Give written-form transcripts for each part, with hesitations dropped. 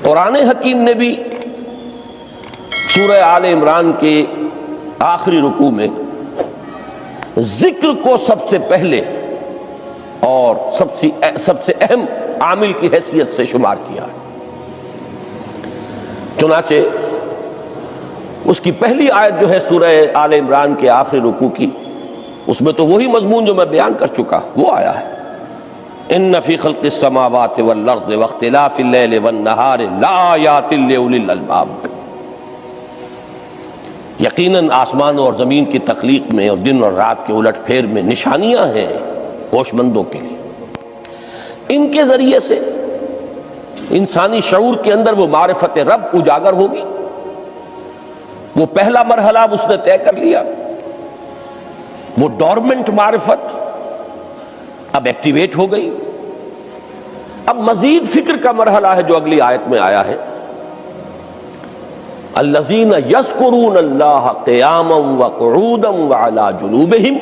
قرآن حکیم نے بھی سورہ آل عمران کے آخری رکوع میں ذکر کو سب سے پہلے اور سب سے اہم عامل کی حیثیت سے شمار کیا ہے۔ چنانچہ اس کی پہلی آیت جو ہے سورہ آل عمران کے آخری رکوع کی، اس میں تو وہی مضمون جو میں بیان کر چکا وہ آیا ہے، ان فی خلق السماوات والارض واختلاف اللیل والنہار لآیات لأولی الالباب، یقیناً آسمان اور زمین کی تخلیق میں اور دن اور رات کے الٹ پھیر میں نشانیاں ہیں ہوش مندوں کے لیے۔ ان کے ذریعے سے انسانی شعور کے اندر وہ معرفت رب اجاگر ہوگی۔ وہ پہلا مرحلہ اس نے طے کر لیا، وہ ڈورمنٹ معرفت اب ایکٹیویٹ ہو گئی۔ اب مزید فکر کا مرحلہ ہے جو اگلی آیت میں آیا ہے، الذین یذکرون اللہ قیاما وقعودا وعلی جنوبہم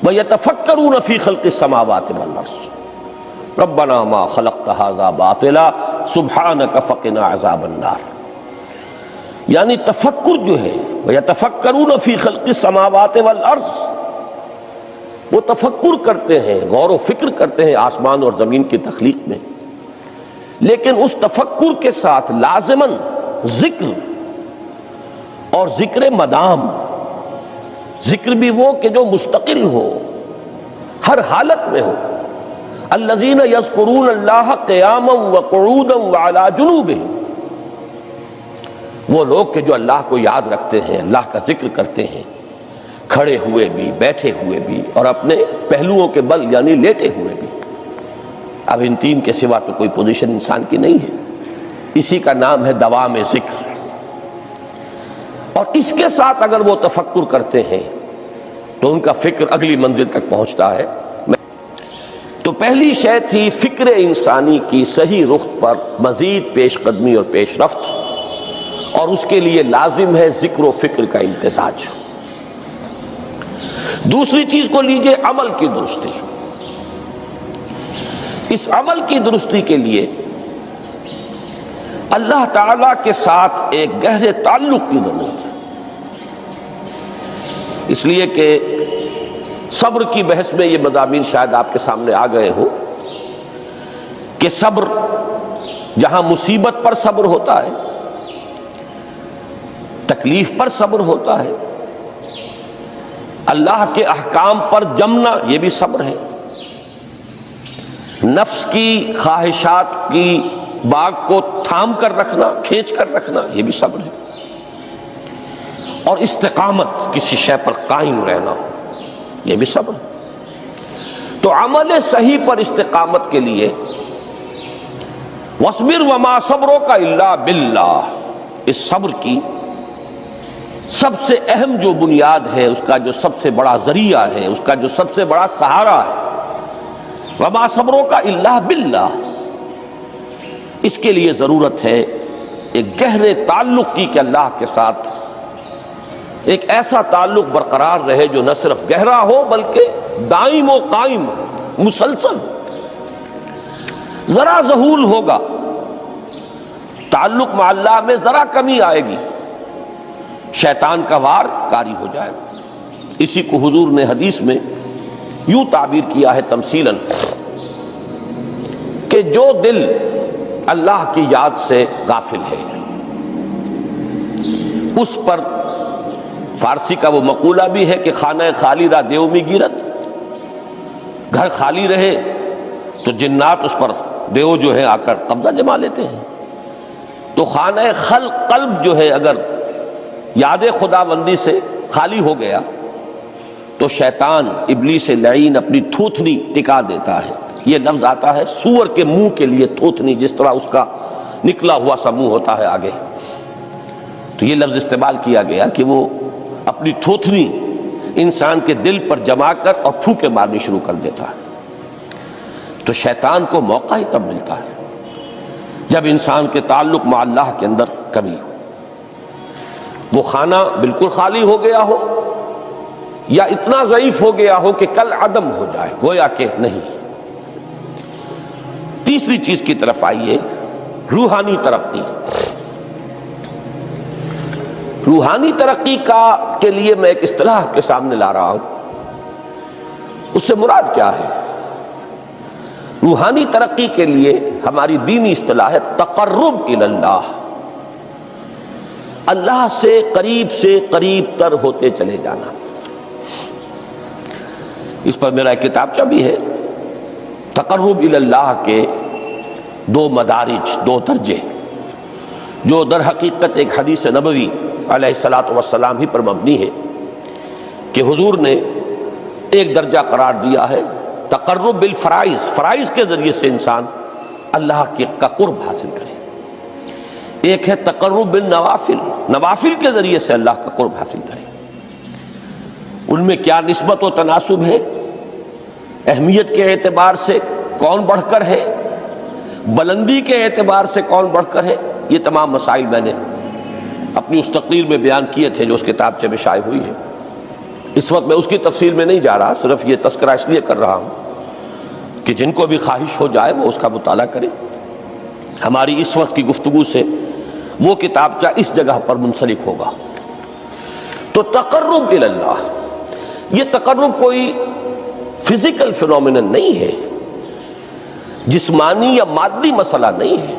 ویتفکرون فی خلق السماوات والارض ربنا ما خلقت ھذا باطلا سبحانک فقنا عذاب النار۔ یعنی تفکر جو ہے ویتفکرون فی خلق السماوات والارض، وہ تفکر کرتے ہیں، غور و فکر کرتے ہیں آسمان اور زمین کی تخلیق میں، لیکن اس تفکر کے ساتھ لازماً ذکر، اور ذکر مدام، ذکر بھی وہ کہ جو مستقل ہو، ہر حالت میں ہو۔ الذین یذکرون اللہ قیاما وقعودا وعلی جنوبہم، وہ لوگ کہ جو اللہ کو یاد رکھتے ہیں، اللہ کا ذکر کرتے ہیں، کھڑے ہوئے بھی، بیٹھے ہوئے بھی، اور اپنے پہلوؤں کے بل یعنی لیٹے ہوئے بھی۔ اب ان تین کے سوا تو کوئی پوزیشن انسان کی نہیں ہے، اسی کا نام ہے دوام ذکر۔ اور اس کے ساتھ اگر وہ تفکر کرتے ہیں تو ان کا فکر اگلی منزل تک پہنچتا ہے۔ تو پہلی شے تھی فکر انسانی کی صحیح رخ پر مزید پیش قدمی اور پیش رفت، اور اس کے لیے لازم ہے ذکر و فکر کا امتزاج۔ دوسری چیز کو لیجئے عمل کی درستی۔ اس عمل کی درستی کے لیے اللہ تعالی کے ساتھ ایک گہرے تعلق کی ضرورت ہے، اس لیے کہ صبر کی بحث میں یہ مضامین شاید آپ کے سامنے آ گئے ہو کہ صبر، جہاں مصیبت پر صبر ہوتا ہے، تکلیف پر صبر ہوتا ہے، اللہ کے احکام پر جمنا یہ بھی صبر ہے، نفس کی خواہشات کی باغ کو تھام کر رکھنا، کھینچ کر رکھنا یہ بھی صبر ہے، اور استقامت کسی شے پر قائم رہنا یہ بھی صبر ہے۔ تو عمل صحیح پر استقامت کے لیے وَاصْبِرْ وَمَا صَبْرُكَ إِلَّا بِاللَّهِ، اس صبر کی سب سے اہم جو بنیاد ہے، اس کا جو سب سے بڑا ذریعہ ہے، اس کا جو سب سے بڑا سہارا ہے، وَمَا صَبْرُكَ إِلَّا بِاللَّهِ، اس کے لیے ضرورت ہے ایک گہرے تعلق کی کہ اللہ کے ساتھ ایک ایسا تعلق برقرار رہے جو نہ صرف گہرا ہو بلکہ دائم و قائم، مسلسل۔ ذرا ذہول ہوگا تعلق مع اللہ میں، ذرا کمی آئے گی، شیطان کا وار کاری ہو جائے گا۔ اسی کو حضور نے حدیث میں یوں تعبیر کیا ہے تمثیلاً کہ جو دل اللہ کی یاد سے غافل ہے، اس پر فارسی کا وہ مقولہ بھی ہے کہ خانہ خالی را دیو می گیرت، گھر خالی رہے تو جنات اس پر دیو جو ہے آ کر قبضہ جما لیتے ہیں۔ تو خانہ قلب جو ہے اگر یاد خدا بندی سے خالی ہو گیا تو شیطان ابلیس لعین اپنی تھوتنی ٹکا دیتا ہے۔ یہ لفظ آتا ہے سور کے منہ کے لیے تھوتنی، جس طرح اس کا نکلا ہوا سا منہ ہوتا ہے آگے، تو یہ لفظ استعمال کیا گیا کہ وہ اپنی تھوتنی انسان کے دل پر جما کر اور پھونکے مارنی شروع کر دیتا ہے۔ تو شیطان کو موقع ہی تب ملتا ہے جب انسان کے تعلق مع اللہ کے اندر کمی ہو، وہ خانہ بالکل خالی ہو گیا ہو یا اتنا ضعیف ہو گیا ہو کہ کل عدم ہو جائے، گویا کہ نہیں۔ تیسری چیز کی طرف آئیے روحانی ترقی، روحانی ترقی کے لیے میں ایک اصطلاح کے سامنے لا رہا ہوں، اس سے مراد کیا ہے؟ روحانی ترقی کے لیے ہماری دینی اصطلاح ہے تقرب الی اللہ، اللہ سے قریب تر ہوتے چلے جانا۔ اس پر میرا ایک کتابچہ بھی ہے، تقرب الی اللہ کے 2 مدارج، 2 درجے، جو در حقیقت ایک حدیث نبوی علیہ الصلاۃ والسلام ہی پر مبنی ہے کہ حضور نے ایک درجہ قرار دیا ہے تقرب بالفرائض، فرائض کے ذریعے سے انسان اللہ کا قرب حاصل کرے۔ ایک ہے تقرب بالنوافل، نوافل کے ذریعے سے اللہ کا قرب حاصل کرے۔ ان میں کیا نسبت و تناسب ہے، اہمیت کے اعتبار سے کون بڑھ کر ہے، بلندی کے اعتبار سے کون بڑھ کر ہے، یہ تمام مسائل میں نے اپنی اس تقریر میں بیان کیے تھے جو اس کتابچے میں شائع ہوئی ہے۔ اس وقت میں اس کی تفصیل میں نہیں جا رہا، صرف یہ تذکرہ اس لیے کر رہا ہوں کہ جن کو بھی خواہش ہو جائے وہ اس کا مطالعہ کرے۔ ہماری اس وقت کی گفتگو سے وہ کتابچہ اس جگہ پر منسلک ہوگا۔ تو تقرب الی اللہ، یہ تقرب کوئی فزیکل فینومینن نہیں ہے، جسمانی یا مادی مسئلہ نہیں ہے۔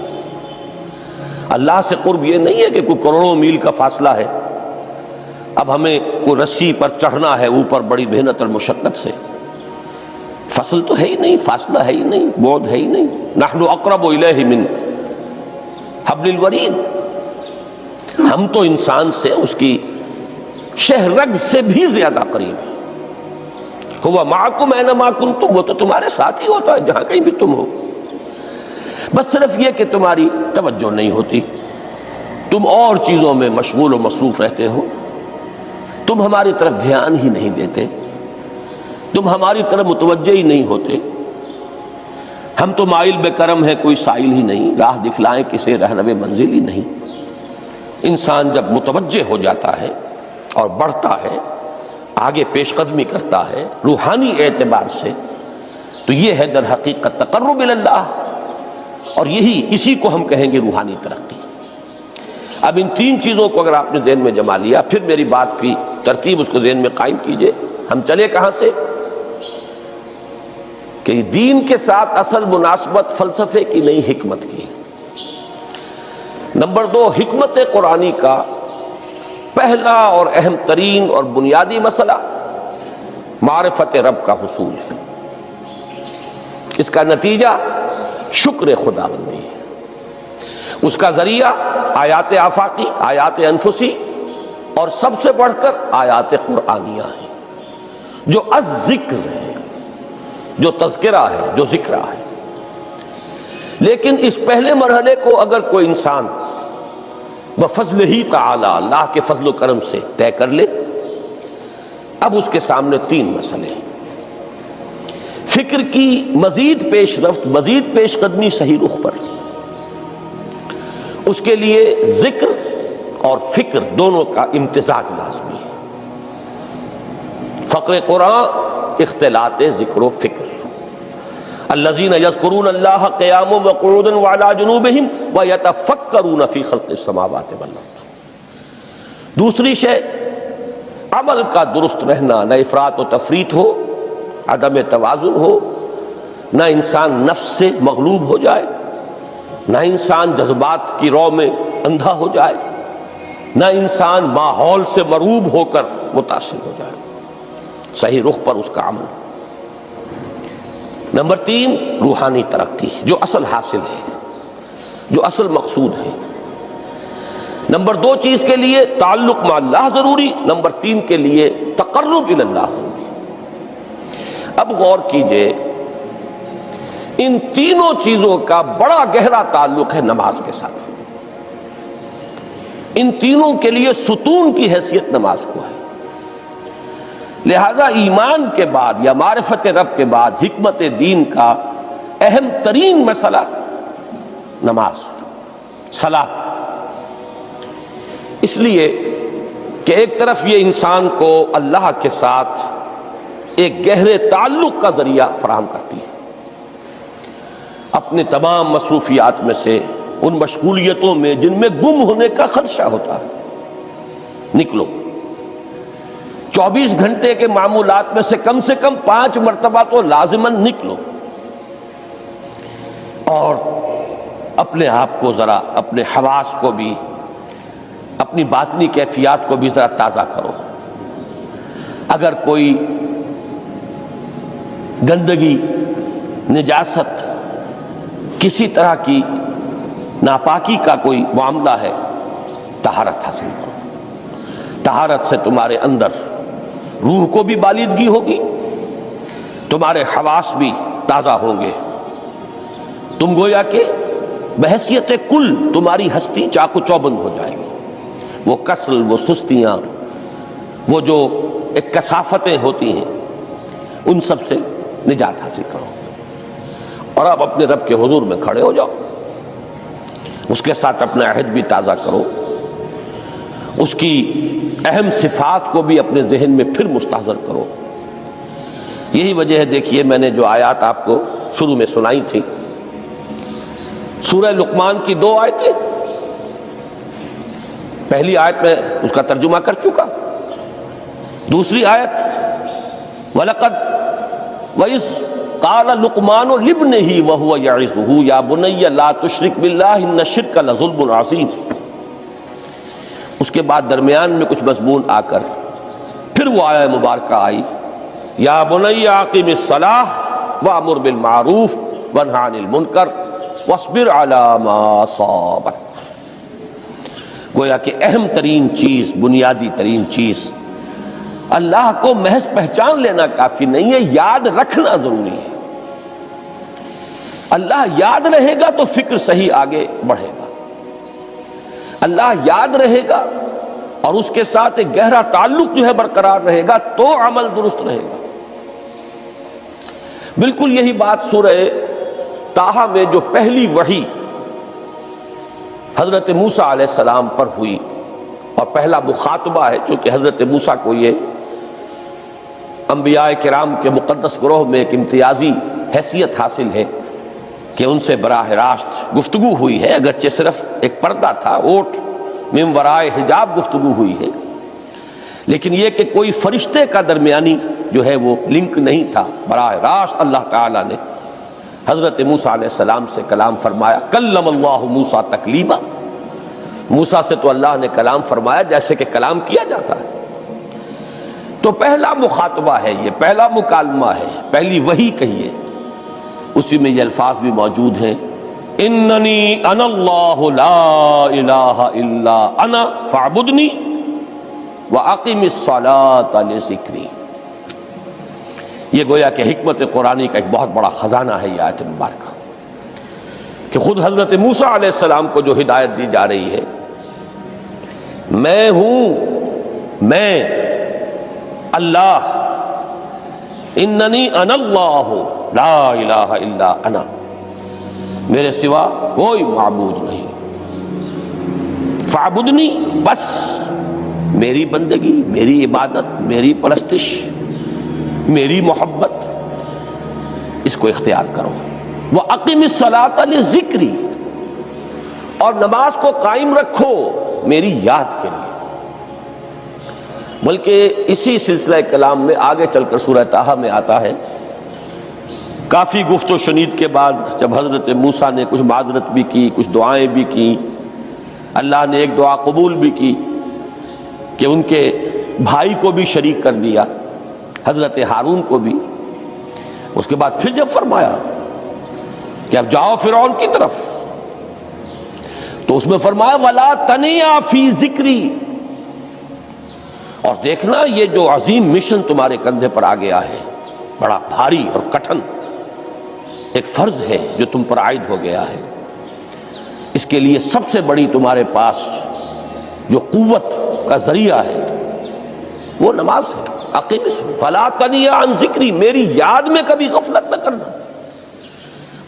اللہ سے قرب یہ نہیں ہے کہ کوئی کروڑوں میل کا فاصلہ ہے، اب ہمیں کوئی رسی پر چڑھنا ہے اوپر بڑی محنت اور مشقت سے، فصل تو ہے ہی نہیں، فاصلہ ہے ہی نہیں، بعد ہے ہی نہیں۔ نحن اقرب الیہ من حبل الورید، ہم تو انسان سے اس کی شہرگ سے بھی زیادہ قریب ہیں۔ ہوا معکم اینما کنتم، وہ تو تمہارے ساتھ ہی ہوتا ہے جہاں کہیں بھی تم ہو، بس صرف یہ کہ تمہاری توجہ نہیں ہوتی، تم اور چیزوں میں مشغول و مصروف رہتے ہو، تم ہماری طرف دھیان ہی نہیں دیتے، تم ہماری طرف متوجہ ہی نہیں ہوتے۔ ہم تو مائل بے کرم ہے، کوئی سائل ہی نہیں، راہ دکھلائیں کسے رہنوے منزل ہی نہیں۔ انسان جب متوجہ ہو جاتا ہے اور بڑھتا ہے، آگے پیش قدمی کرتا ہے روحانی اعتبار سے، تو یہ ہے در حقیقت تقرب الی اللہ، اور اسی کو ہم کہیں گے روحانی ترقی۔ اب ان 3 چیزوں کو اگر آپ نے ذہن میں جما لیا، پھر میری بات کی ترتیب اس کو ذہن میں قائم کیجئے۔ ہم چلے کہاں سے؟ کہ دین کے ساتھ اصل مناسبت فلسفے کی نہیں، حکمت کی۔ نمبر 2، حکمت قرآنی کا پہلا اور اہم ترین اور بنیادی مسئلہ معرفت رب کا حصول ہے، اس کا نتیجہ شکر خداوندی ہے، اس کا ذریعہ آیات آفاقی، آیات انفسی، اور سب سے بڑھ کر آیات قرآنیہ ہیں جو الذکر ہے، جو تذکرہ ہے، جو ذکرہ ہے۔ لیکن اس پہلے مرحلے کو اگر کوئی انسان بفضل ہی تعالی، اللہ کے فضل و کرم سے طے کر لے، اب اس کے سامنے 3 مسئلے ہیں۔ فکر کی مزید پیش رفت، مزید پیش قدمی صحیح رخ پر، اس کے لیے ذکر اور فکر دونوں کا امتزاج لازمی ہے۔ فقر قرآن اختلاط ذکر و فکر۔ الذین یذکرون اللہ قیاما وقعودا وعلی جنوبہم ویتفکرون فی خلق السماوات والارض۔ دوسری شے عمل کا درست رہنا، نہ افراط و تفریط ہو، عدم توازن ہو، نہ انسان نفس سے مغلوب ہو جائے، نہ انسان جذبات کی رو میں اندھا ہو جائے، نہ انسان ماحول سے مرعوب ہو کر متاثر ہو جائے، صحیح رخ پر اس کا عمل۔ نمبر 3، روحانی ترقی، جو اصل حاصل ہے، جو اصل مقصود ہے۔ نمبر 2 چیز کے لیے تعلق مع اللہ ضروری، نمبر 3 کے لیے تقرب الی اللہ ضروری۔ اب غور کیجئے، ان تینوں چیزوں کا بڑا گہرا تعلق ہے نماز کے ساتھ۔ ان تینوں کے لیے ستون کی حیثیت نماز کو ہے۔ لہذا ایمان کے بعد یا معرفت رب کے بعد حکمت دین کا اہم ترین مسئلہ نماز، صلاۃ۔ اس لیے کہ ایک طرف یہ انسان کو اللہ کے ساتھ ایک گہرے تعلق کا ذریعہ فراہم کرتی ہے، اپنے تمام مصروفیات میں سے ان مشغولیتوں میں جن میں گم ہونے کا خدشہ ہوتا ہے، نکلو۔ 24 گھنٹے کے معمولات میں سے کم 5 مرتبہ تو لازماً نکلو، اور اپنے آپ کو ذرا، اپنے حواس کو بھی، اپنی باطنی کیفیات کو بھی ذرا تازہ کرو۔ اگر کوئی گندگی، نجاست، کسی طرح کی ناپاکی کا کوئی معاملہ ہے، طہارت حاصل کرو۔ طہارت سے تمہارے اندر روح کو بھی بالیدگی ہوگی، تمہارے حواس بھی تازہ ہوں گے، تم گویا کہ بحیثیت کل تمہاری ہستی چاق و چوبند ہو جائے گی۔ وہ کسل، وہ سستیاں، وہ جو ایک کثافتیں ہوتی ہیں، ان سب سے نجات حاصل کرو، اور اب اپنے رب کے حضور میں کھڑے ہو جاؤ، اس کے ساتھ اپنا عہد بھی تازہ کرو، اس کی اہم صفات کو بھی اپنے ذہن میں پھر مستحضر کرو۔ یہی وجہ ہے، دیکھیے میں نے جو آیات آپ کو شروع میں سنائی تھی، سورہ لقمان کی 2 آیتیں، پہلی آیت میں اس کا ترجمہ کر چکا، دوسری آیت وَلَقَدْ وَإِذْ قَالَ لُقْمَانُ لِابْنِهِ وَهُوَ يَعِظُهُ يَا بُنَيَّ لَا تُشْرِكْ بِاللَّهِ إِنَّ الشِّرْكَ لَظُلْمٌ عَظِيمٌ۔ اس کے بعد درمیان میں کچھ مضمون آ کر پھر وہ آیہ مبارکہ آئی، یا بنی اقم الصلاۃ وامر بالمعروف وانہ عن المنکر واصبر علی ما اصابک۔ گویا کہ اہم ترین چیز، بنیادی ترین چیز، اللہ کو محض پہچان لینا کافی نہیں ہے، یاد رکھنا ضروری ہے۔ اللہ یاد رہے گا تو فکر صحیح آگے بڑھے گا، اللہ یاد رہے گا اور اس کے ساتھ ایک گہرا تعلق جو ہے برقرار رہے گا تو عمل درست رہے گا۔ بالکل یہی بات سورہ طٰہٰ میں جو پہلی وحی حضرت موسیٰ علیہ السلام پر ہوئی، اور پہلا مخاطبہ ہے، چونکہ حضرت موسیٰ کو یہ انبیاء کرام کے مقدس گروہ میں ایک امتیازی حیثیت حاصل ہے کہ ان سے براہ راست گفتگو ہوئی ہے، اگرچہ صرف ایک پردہ تھا، اوٹ من ورائے حجاب گفتگو ہوئی ہے، لیکن یہ کہ کوئی فرشتے کا درمیانی جو ہے وہ لنک نہیں تھا، براہ راست اللہ تعالیٰ نے حضرت موسیٰ علیہ السلام سے کلام فرمایا۔ کلم اللہ موسیٰ تکلیما، موسیٰ سے تو اللہ نے کلام فرمایا جیسے کہ کلام کیا جاتا ہے۔ تو پہلا مخاطبہ ہے، یہ پہلا مکالمہ ہے، پہلی وحی کہیے، اسی میں یہ الفاظ بھی موجود ہیں، اننی انا اللہ لا الہ الا انا فاعبدنی واقم الصلاۃ لذکری۔ یہ گویا کہ حکمت قرآنی کا ایک بہت بڑا خزانہ ہے یہ آیت مبارکہ، کہ خود حضرت موسیٰ علیہ السلام کو جو ہدایت دی جا رہی ہے، میں ہوں، میں اللہ، اننی انا اللہ لا الہ الا انا، میرے سوا کوئی معبود نہیں، فاعبدنی، بس میری بندگی، میری عبادت، میری پرستش، میری محبت، اس کو اختیار کرو۔ وَأَقِمِ الصَّلَاةَ لِذِكْرِي، اور نماز کو قائم رکھو میری یاد کے لیے۔ بلکہ اسی سلسلہ کلام میں آگے چل کر سورہ طٰہٰ میں آتا ہے، کافی گفت و شنید کے بعد جب حضرت موسیٰ نے کچھ معذرت بھی کی، کچھ دعائیں بھی کی، اللہ نے ایک دعا قبول بھی کی کہ ان کے بھائی کو بھی شریک کر دیا، حضرت ہارون کو بھی۔ اس کے بعد پھر جب فرمایا کہ اب جاؤ فرعون کی طرف، تو اس میں فرمایا وَلَا تَنِيَا فِي ذِكْرِي، اور دیکھنا یہ جو عظیم مشن تمہارے کندھے پر آ گیا ہے، بڑا بھاری اور کٹھن ایک فرض ہے جو تم پر عائد ہو گیا ہے، اس کے لیے سب سے بڑی تمہارے پاس جو قوت کا ذریعہ ہے وہ نماز ہے۔ اقیم فلا تنیا عن ذکری، میری یاد میں کبھی غفلت نہ کرنا،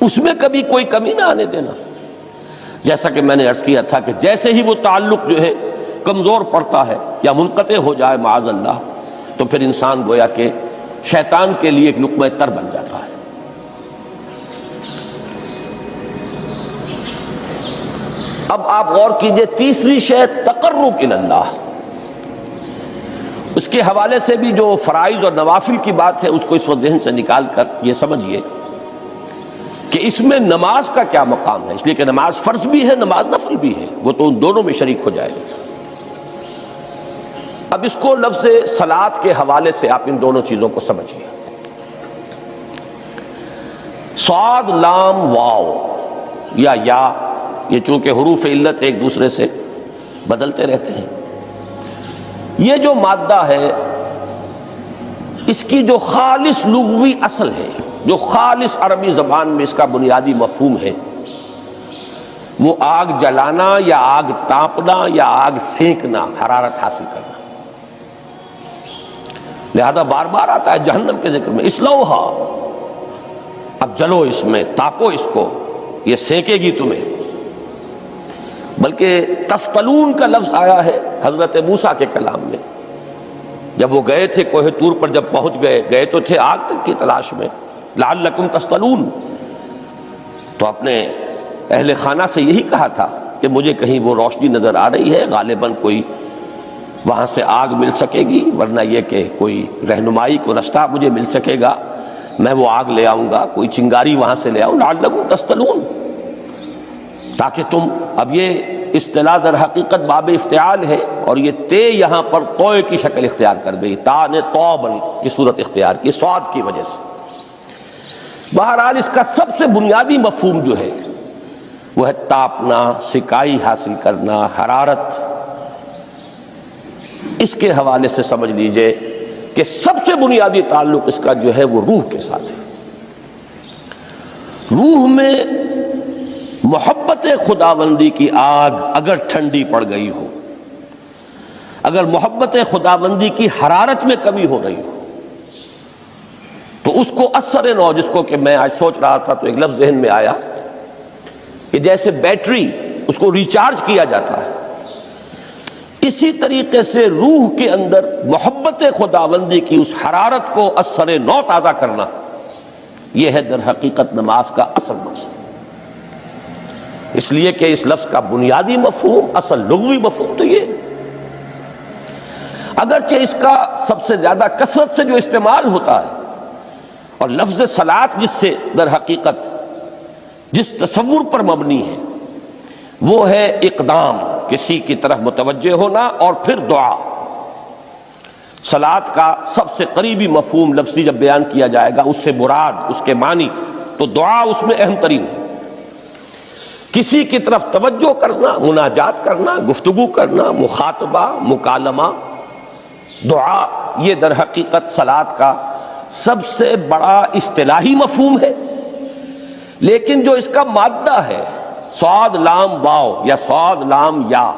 اس میں کبھی کوئی کمی نہ آنے دینا۔ جیسا کہ میں نے عرض کیا تھا کہ جیسے ہی وہ تعلق جو ہے کمزور پڑتا ہے یا منقطع ہو جائے معاذ اللہ، تو پھر انسان گویا کہ شیطان کے لیے ایک لقمہ تر بن جاتا ہے۔ اب آپ غور کیجئے تیسری شے تقرب الی اللہ، اس کے حوالے سے بھی جو فرائض اور نوافل کی بات ہے اس کو اس وقت ذہن سے نکال کر یہ سمجھیے کہ اس میں نماز کا کیا مقام ہے، اس لیے کہ نماز فرض بھی ہے، نماز نفل بھی ہے، وہ تو ان دونوں میں شریک ہو جائے گا۔ اب اس کو لفظ صلاۃ کے حوالے سے آپ ان دونوں چیزوں کو سمجھیے۔ صاد لام واو یا یہ چونکہ حروف علت ایک دوسرے سے بدلتے رہتے ہیں، یہ جو مادہ ہے اس کی جو خالص لغوی اصل ہے، جو خالص عربی زبان میں اس کا بنیادی مفہوم ہے، وہ آگ جلانا یا آگ تاپنا یا آگ سینکنا، حرارت حاصل کرنا۔ لہذا بار بار آتا ہے جہنم کے ذکر میں اسلوہا، اب جلو اس میں، تاپو اس کو، یہ سینکے گی تمہیں۔ بلکہ تفتلون کا لفظ آیا ہے حضرت موسیٰ کے کلام میں، جب وہ گئے تھے کوہ طور پر، جب پہنچ گئے تو تھے آگ تک کی تلاش میں، لعلکم تفتلون، تو اپنے اہل خانہ سے یہی کہا تھا کہ مجھے کہیں وہ روشنی نظر آ رہی ہے، غالباً کوئی وہاں سے آگ مل سکے گی، ورنہ یہ کہ کوئی رہنمائی کو رستہ مجھے مل سکے گا، میں وہ آگ لے آؤں گا، کوئی چنگاری وہاں سے لے آؤں، لعلکم تفتلون، تاکہ تم، اب یہ اصطلاح در حقیقت باب افتعال ہے، اور یہ تے یہاں پر توئے کی شکل اختیار کر گئی، تا نے توبن کی صورت اختیار کی صاد کی وجہ سے۔ بہرحال اس کا سب سے بنیادی مفہوم جو ہے وہ ہے تاپنا، سکائی حاصل کرنا، حرارت۔ اس کے حوالے سے سمجھ لیجئے کہ سب سے بنیادی تعلق اس کا جو ہے وہ روح کے ساتھ ہے۔ روح میں محبت خداوندی کی آگ اگر ٹھنڈی پڑ گئی ہو، اگر محبت خداوندی کی حرارت میں کمی ہو رہی ہو، تو اس کو اثر نو، جس کو کہ میں آج سوچ رہا تھا تو ایک لفظ ذہن میں آیا کہ جیسے بیٹری اس کو ریچارج کیا جاتا ہے، اسی طریقے سے روح کے اندر محبت خداوندی کی اس حرارت کو اثر نو تازہ کرنا، یہ ہے در حقیقت نماز کا اصل مقصد۔ اس لیے کہ اس لفظ کا بنیادی مفہوم، اصل لغوی مفہوم تو یہ، اگرچہ اس کا سب سے زیادہ کثرت سے جو استعمال ہوتا ہے، اور لفظ صلاۃ جس سے در حقیقت جس تصور پر مبنی ہے وہ ہے اقدام، کسی کی طرف متوجہ ہونا اور پھر دعا۔ صلاۃ کا سب سے قریبی مفہوم لفظی جب بیان کیا جائے گا، اس سے مراد، اس کے معنی، تو دعا اس میں اہم ترین ہے۔ کسی کی طرف توجہ کرنا، مناجات کرنا، گفتگو کرنا، مخاطبہ، مکالمہ، دعا، یہ در حقیقت صلاۃ کا سب سے بڑا اصطلاحی مفہوم ہے۔ لیکن جو اس کا مادہ ہے، صاد لام واو یا صاد لام یا،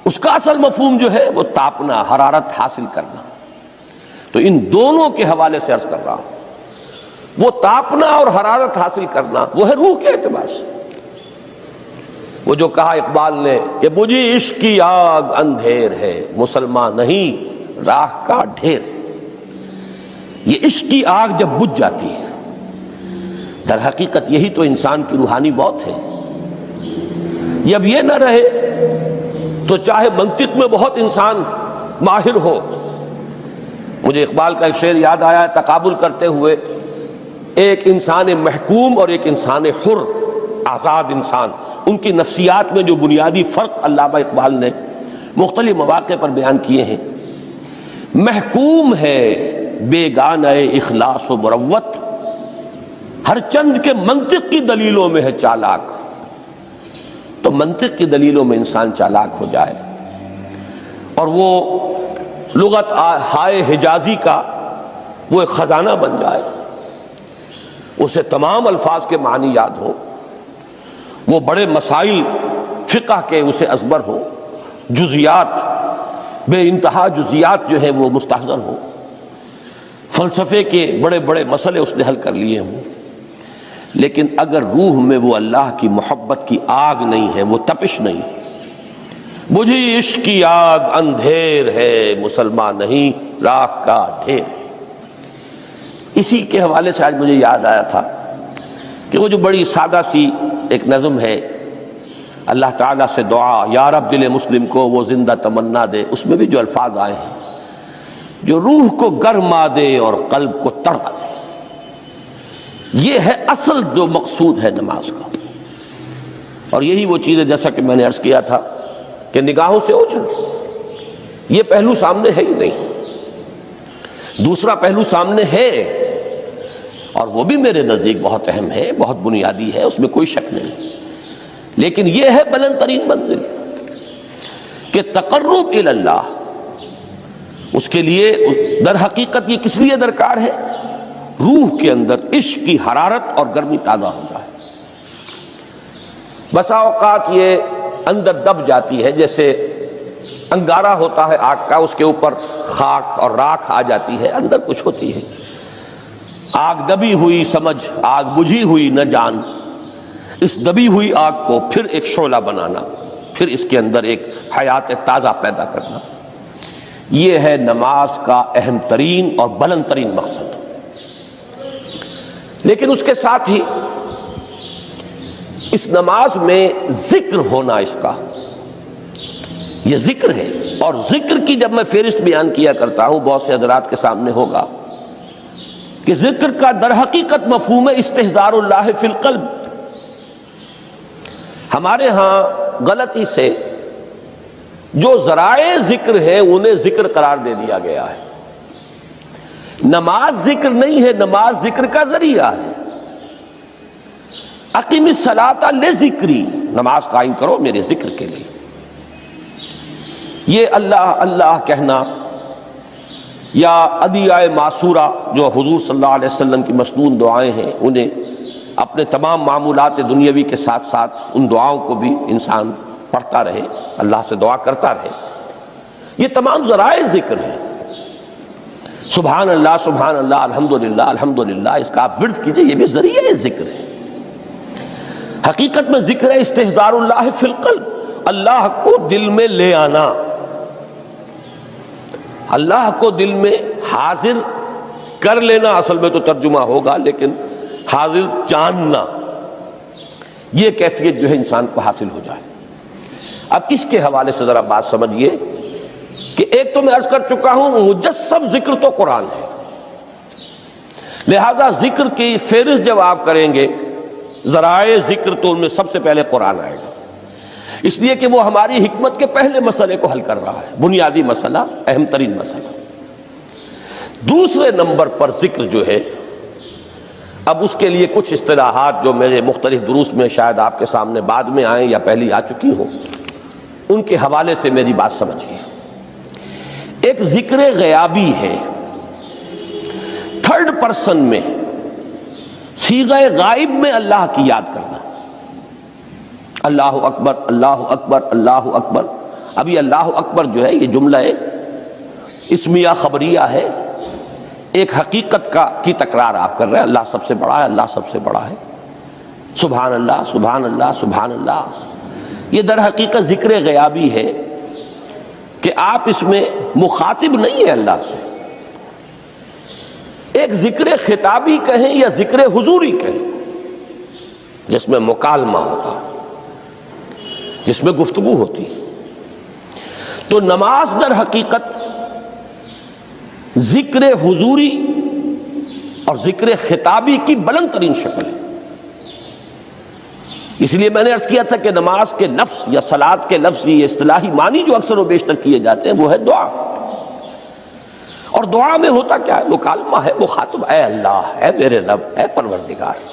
اس کا اصل مفہوم جو ہے وہ تاپنا، حرارت حاصل کرنا۔ تو ان دونوں کے حوالے سے عرض کر رہا ہوں، وہ تاپنا اور حرارت حاصل کرنا وہ ہے روح کے اعتبار سے۔ وہ جو کہا اقبال نے کہ بجھی عشق کی آگ اندھیر ہے، مسلمان نہیں راہ کا ڈھیر۔ یہ عشق کی آگ جب بجھ جاتی ہے، در حقیقت یہی تو انسان کی روحانی موت ہے۔ جب یہ نہ رہے تو چاہے منطق میں بہت انسان ماہر ہو، مجھے اقبال کا ایک شعر یاد آیا ہے تقابل کرتے ہوئے، ایک انسان محکوم اور ایک انسان حر، آزاد انسان، ان کی نفسیات میں جو بنیادی فرق علامہ اقبال نے مختلف مواقع پر بیان کیے ہیں۔ محکوم ہے بیگانہ اخلاص و مروت، ہر چند کے منطق کی دلیلوں میں ہے چالاک۔ تو منطق کی دلیلوں میں انسان چالاک ہو جائے اور وہ لغت ہائے حجازی کا وہ ایک خزانہ بن جائے، اسے تمام الفاظ کے معنی یاد ہوں، وہ بڑے مسائل فقہ کے اسے ازبر ہوں، جزیات، بے انتہا جزیات جو ہیں وہ مستحضر ہوں، فلسفے کے بڑے بڑے مسئلے اس نے حل کر لیے ہوں، لیکن اگر روح میں وہ اللہ کی محبت کی آگ نہیں ہے، وہ تپش نہیں، بجھی عشق کی آگ اندھیر ہے، مسلمان نہیں راہ کا ڈھیر۔ اسی کے حوالے سے آج مجھے یاد آیا تھا کہ وہ جو بڑی سادہ سی ایک نظم ہے اللہ تعالیٰ سے دعا یا رب دل مسلم کو وہ زندہ تمنا دے، اس میں بھی جو الفاظ آئے ہیں جو روح کو گرما دے اور قلب کو تڑپا دے، یہ ہے اصل جو مقصود ہے نماز کا۔ اور یہی وہ چیز ہے جیسا کہ میں نے عرض کیا تھا کہ نگاہوں سے اوجھل، یہ پہلو سامنے ہے ہی نہیں، دوسرا پہلو سامنے ہے اور وہ بھی میرے نزدیک بہت اہم ہے، بہت بنیادی ہے، اس میں کوئی شک نہیں، لیکن یہ ہے بلند ترین منزل کہ تقرب الی اللہ، اس کے لیے در حقیقت یہ کس لیے درکار ہے؟ روح کے اندر عشق کی حرارت اور گرمی تازہ ہو جائے۔ بسا اوقات یہ اندر دب جاتی ہے، جیسے انگارہ ہوتا ہے آگ کا، اس کے اوپر خاک اور راکھ آ جاتی ہے، اندر کچھ ہوتی ہے، آگ دبی ہوئی سمجھ، آگ بجھی ہوئی نہ جان، اس دبی ہوئی آگ کو پھر ایک شعلہ بنانا، پھر اس کے اندر ایک حیات تازہ پیدا کرنا، یہ ہے نماز کا اہم ترین اور بلند ترین مقصد۔ لیکن اس کے ساتھ ہی اس نماز میں ذکر ہونا، اس کا یہ ذکر ہے، اور ذکر کی جب میں فہرست بیان کیا کرتا ہوں بہت سے حضرات کے سامنے ہوگا کہ ذکر کا در حقیقت مفہوم ہے استحضار اللہ فی القلب۔ ہمارے ہاں غلطی سے جو ذرائع ذکر ہے انہیں ذکر قرار دے دیا گیا ہے۔ نماز ذکر نہیں ہے، نماز ذکر کا ذریعہ ہے۔ اقیم الصلاۃ لذکری، نماز قائم کرو میرے ذکر کے لیے۔ یہ اللہ اللہ کہنا یا ادعیہ معصورہ جو حضور صلی اللہ علیہ وسلم کی مسنون دعائیں ہیں، انہیں اپنے تمام معمولات دنیاوی کے ساتھ ساتھ ان دعاؤں کو بھی انسان پڑھتا رہے، اللہ سے دعا کرتا رہے، یہ تمام ذرائع ذکر ہیں۔ سبحان اللہ الحمدللہ الحمدللہ، اس کا آپ ورد کیجئے، یہ بھی ذریعہ ذکر ہے۔ حقیقت میں ذکر ہے استحضار اللہ فی القلب، اللہ کو دل میں لے آنا، اللہ کو دل میں حاضر کر لینا، اصل میں تو ترجمہ ہوگا، لیکن حاضر جاننا، یہ کیفیت جو ہے انسان کو حاصل ہو جائے۔ اب اس کے حوالے سے ذرا بات سمجھیے کہ ایک تو میں عرض کر چکا ہوں مجسم ذکر تو قرآن ہے، لہذا ذکر کی فہرست جب آپ کریں گے ذرائع ذکر تو ان میں سب سے پہلے قرآن آئے گا، اس لیے کہ وہ ہماری حکمت کے پہلے مسئلے کو حل کر رہا ہے، بنیادی مسئلہ، اہم ترین مسئلہ۔ دوسرے نمبر پر ذکر جو ہے، اب اس کے لیے کچھ اصطلاحات جو میرے مختلف دروس میں شاید آپ کے سامنے بعد میں آئیں یا پہلی آ چکی ہوں، ان کے حوالے سے میری بات سمجھیے۔ ایک ذکر غیابی ہے، تھرڈ پرسن میں، صیغہ غائب میں اللہ کی یاد کرنا، اللہ اکبر اللہ اکبر اللہ اکبر۔ ابھی اللہ اکبر جو ہے یہ جملہ اسمیہ خبریہ ہے، ایک حقیقت کی تکرار آپ کر رہے ہیں، اللہ سب سے بڑا ہے، اللہ سب سے بڑا ہے، سبحان اللہ سبحان اللہ سبحان اللہ۔ یہ در حقیقت ذکر غیابی ہے کہ آپ اس میں مخاطب نہیں ہیں اللہ سے، ایک ذکر خطابی کہیں یا ذکر حضوری کہیں، جس میں مکالمہ ہوتا ہے، جس میں گفتگو ہوتی ہے۔ تو نماز در حقیقت ذکر حضوری اور ذکر خطابی کی بلند ترین شکل ہے۔ اس لیے میں نے عرض کیا تھا کہ نماز کے لفظ یا صلاۃ کے لفظ، یہ اصطلاحی معنی جو اکثر و بیشتر کیے جاتے ہیں وہ ہے دعا، اور دعا میں ہوتا کیا ہے؟ مکالمہ ہے، مخاطب، اے اللہ، اے میرے رب، اے پروردگار۔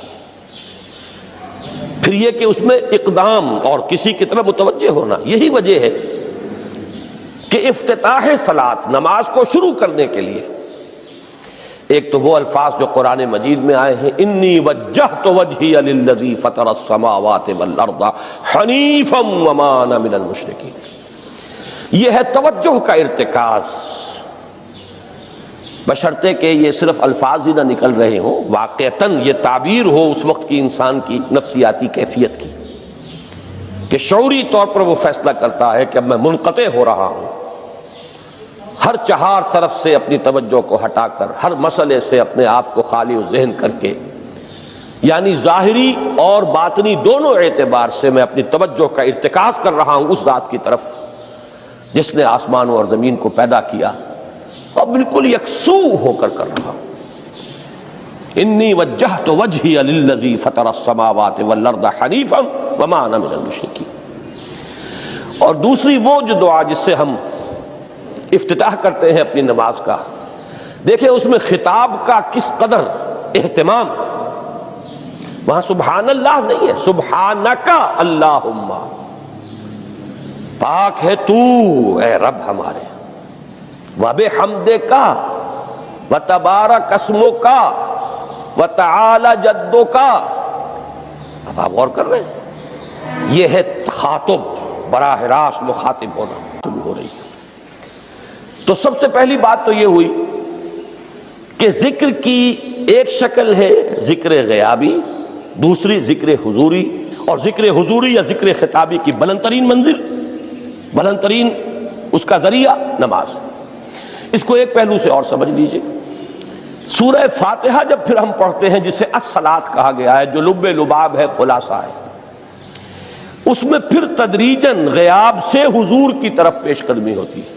پھر یہ کہ اس میں اقدام اور کسی کی طرف متوجہ ہونا، یہی وجہ ہے کہ افتتاح صلاۃ، نماز کو شروع کرنے کے لیے ایک تو وہ الفاظ جو قرآن مجید میں آئے ہیں، انی وجہت وجہی للذی فطر السماوات والارض حنیفا وما انا من المشرکین، یہ ہے توجہ کا ارتکاز، بشرطے کہ یہ صرف الفاظ ہی نہ نکل رہے ہوں، واقعتاً یہ تعبیر ہو اس وقت کی انسان کی نفسیاتی کیفیت کی، کہ شعوری طور پر وہ فیصلہ کرتا ہے کہ اب میں منقطع ہو رہا ہوں، ہر چہار طرف سے اپنی توجہ کو ہٹا کر، ہر مسئلے سے اپنے آپ کو خالی و ذہن کر کے یعنی ظاہری اور باطنی دونوں اعتبار سے میں اپنی توجہ کا ارتکاز کر رہا ہوں اس ذات کی طرف جس نے آسمانوں اور زمین کو پیدا کیا، اور بالکل یکسو ہو کر رہا ہوں۔ انی وجہت وجہی للذی فطر السماوات والارض حنیفا وما انا من المشرکین۔ اور دوسری وہ جو دعا جس سے ہم افتتاح کرتے ہیں اپنی نماز کا، دیکھیں اس میں خطاب کا کس قدر اہتمام، وہاں سبحان اللہ نہیں ہے، سبحانک اللہم، پاک ہے تو اے رب ہمارے، وبحمدک وتبارک اسمک وتعالی جدک۔ اب آپ غور کر رہے ہیں، یہ ہے تخاطب، براہ راست مخاطب ہونا ہو رہی ہے۔ تو سب سے پہلی بات تو یہ ہوئی کہ ذکر کی ایک شکل ہے ذکر غیابی، دوسری ذکر حضوری، اور ذکر حضوری یا ذکر خطابی کی بلند ترین منزل، بلند ترین اس کا ذریعہ نماز۔ اس کو ایک پہلو سے اور سمجھ لیجئے، سورہ فاتحہ جب پھر ہم پڑھتے ہیں جسے الصلاۃ کہا گیا ہے، جو لب لباب ہے، خلاصہ ہے، اس میں پھر تدریجاً غیاب سے حضور کی طرف پیش قدمی ہوتی ہے۔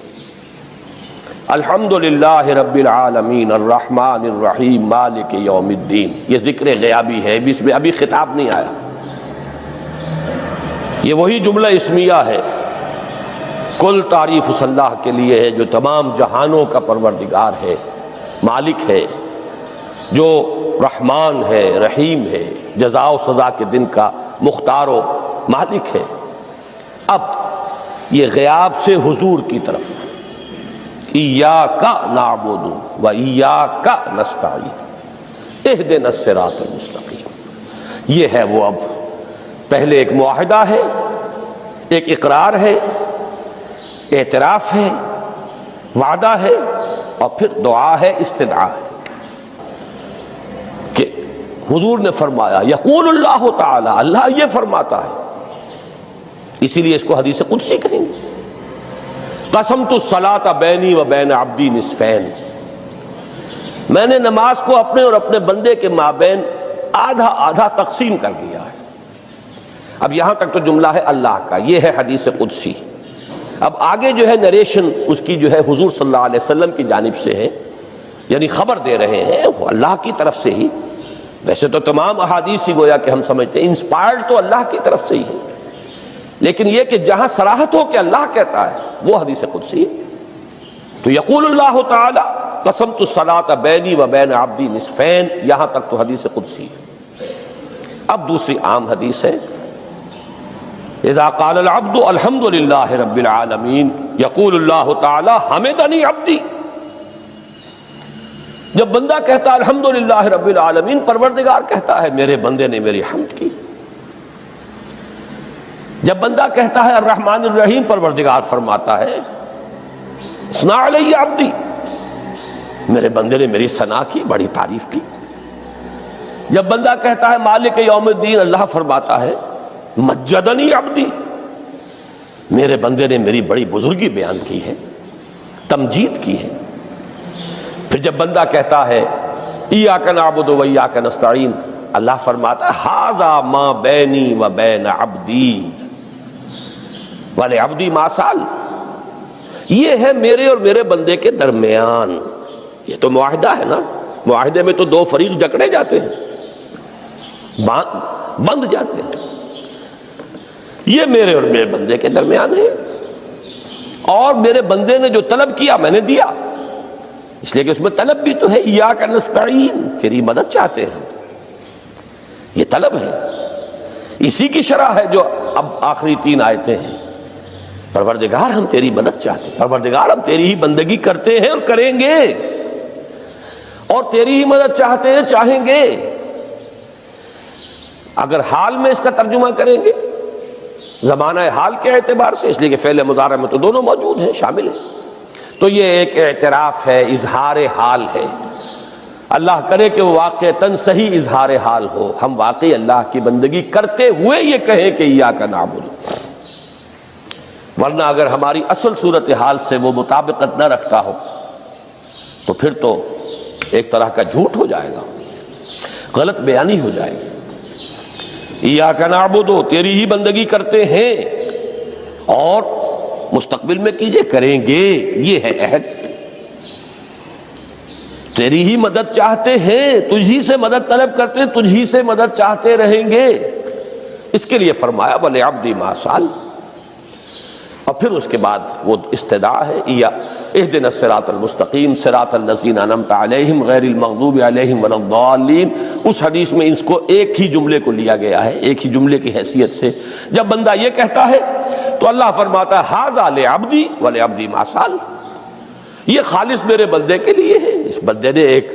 الحمدللہ رب العالمین الرحمن الرحیم مالک یوم الدین، یہ ذکر غیابی ہے، اس میں ابھی خطاب نہیں آیا، یہ وہی جملہ اسمیہ ہے۔ کل تعریف اس اللہ کے لیے ہے جو تمام جہانوں کا پروردگار ہے، مالک ہے، جو رحمان ہے، رحیم ہے، جزا و سزا کے دن کا مختار و مالک ہے۔ اب یہ غیاب سے حضور کی طرف، ایاک نعبد و ایاک نستعین اہدنا الصراط المستقیم، یہ ہے وہ۔ اب پہلے ایک معاہدہ ہے، ایک اقرار ہے، اعتراف ہے، وعدہ ہے، اور پھر دعا ہے، استدعا ہے کہ حضور نے فرمایا، یقول اللہ تعالی، اللہ یہ فرماتا ہے، اسی لیے اس کو حدیث قدسی کہیں گے، قسمت الصلاۃ بینی و بین عبدی نصفین، میں نے نماز کو اپنے اور اپنے بندے کے مابین آدھا آدھا تقسیم کر دیا ہے۔ اب یہاں تک تو جملہ ہے اللہ کا، یہ ہے حدیث قدسی۔ اب آگے جو ہے نریشن اس کی جو ہے حضور صلی اللہ علیہ وسلم کی جانب سے ہے، یعنی خبر دے رہے ہیں وہ اللہ کی طرف سے ہی۔ ویسے تو تمام احادیث ہی گویا کہ ہم سمجھتے ہیں انسپائرڈ تو اللہ کی طرف سے ہی ہے، لیکن یہ کہ جہاں صراحت ہو کہ اللہ کہتا ہے وہ حدیث قدسی ہے۔ تو یقول اللہ تعالی قسمت الصلاۃ بینی و بین عبدی نصفین، یہاں تک تو حدیث قدسی ہے۔ اب دوسری عام حدیث ہے، اذا قال العبد الحمد للہ رب العالمین یقول اللہ تعالی حمدنی عبدی، جب بندہ کہتا ہے الحمدللہ رب العالمین، پروردگار کہتا ہے میرے بندے نے میری حمد کی۔ جب بندہ کہتا ہے الرحمن الرحیم، پروردگار فرماتا ہے اثنا علی عبدی، میرے بندے نے میری ثنا کی، بڑی تعریف کی۔ جب بندہ کہتا ہے مالک یوم الدین، اللہ فرماتا ہے مجدنی عبدی، میرے بندے نے میری بڑی بزرگی بیان کی ہے، تمجید کی ہے۔ پھر جب بندہ کہتا ہے ایاک نعبد و ایاک نستعین، اللہ فرماتا ہے ھذا ما بینی و بین عبدی ولعبدی ما سأل، یہ ہے میرے اور میرے بندے کے درمیان۔ یہ تو معاہدہ ہے نا، معاہدے میں تو دو فریق جکڑے جاتے ہیں، بند جاتے ہیں، یہ میرے اور میرے بندے کے درمیان ہے، اور میرے بندے نے جو طلب کیا میں نے دیا، اس لیے کہ اس میں طلب بھی تو ہے، ایاک نستعین، تیری مدد چاہتے ہیں، یہ طلب ہے۔ اسی کی شرح ہے جو اب آخری تین آیتیں ہیں، پروردگار ہم تیری مدد چاہتے ہیں، پروردگار ہم تیری ہی بندگی کرتے ہیں اور کریں گے، اور تیری ہی مدد چاہتے ہیں، چاہیں گے۔ اگر حال میں اس کا ترجمہ کریں گے زمانہ حال کے اعتبار سے، اس لیے کہ فعل مضارع میں تو دونوں موجود ہیں، شامل ہیں، تو یہ ایک اعتراف ہے، اظہار حال ہے۔ اللہ کرے کہ وہ واقعتاً صحیح اظہار حال ہو، ہم واقعی اللہ کی بندگی کرتے ہوئے یہ کہیں کہ ایاک نعبد، ورنہ اگر ہماری اصل صورتحال سے وہ مطابقت نہ رکھتا ہو تو پھر تو ایک طرح کا جھوٹ ہو جائے گا، غلط بیانی ہو جائے گی۔ ایاک نعبد، تیری ہی بندگی کرتے ہیں، اور مستقبل میں کیجئے، کریں گے، یہ ہے عہد، تیری ہی مدد چاہتے ہیں، تجھی سے مدد طلب کرتے ہیں، تجھی سے مدد چاہتے رہیں گے، اس کے لیے فرمایا وَلِعَبْدِ مَا سَأَلَ۔ اور پھر اس کے بعد وہ استدعا ہے اهدنا الصراط المستقیم صراط الذین انعمت علیہم غیر المغضوب علیہم ولا الضالین۔ اس حدیث میں اس کو ایک ہی جملے کو لیا گیا ہے، ایک ہی جملے کی حیثیت سے۔ جب بندہ یہ کہتا ہے تو اللہ فرماتا ہے ھذا لعبدی ولعبدی ما سأل، یہ خالص میرے بندے کے لیے ہے، اس بندے نے ایک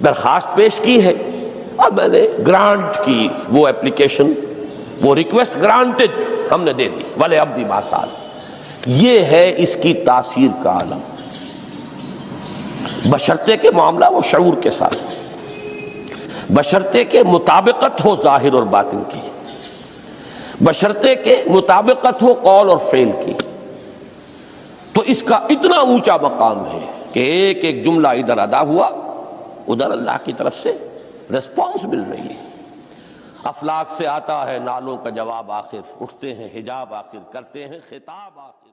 درخواست پیش کی ہے اور میں نے گرانٹ کی، وہ اپلیکیشن، وہ ریکویسٹ گرانٹڈ ہم نے دے دی، ولعبدی ما سأل۔ یہ ہے اس کی تاثیر کا عالم، بشرطے کے معاملہ وہ شعور کے ساتھ، بشرطے کے مطابقت ہو ظاہر اور باطن کی، بشرطے کے مطابقت ہو قول اور فعل کی، تو اس کا اتنا اونچا مقام ہے کہ ایک ایک جملہ ادھر ادا ہوا، ادھر اللہ کی طرف سے ریسپانس مل رہی ہے۔ افلاک سے آتا ہے نالوں کا جواب، آخر اٹھتے ہیں حجاب، آخر کرتے ہیں خطاب، آخر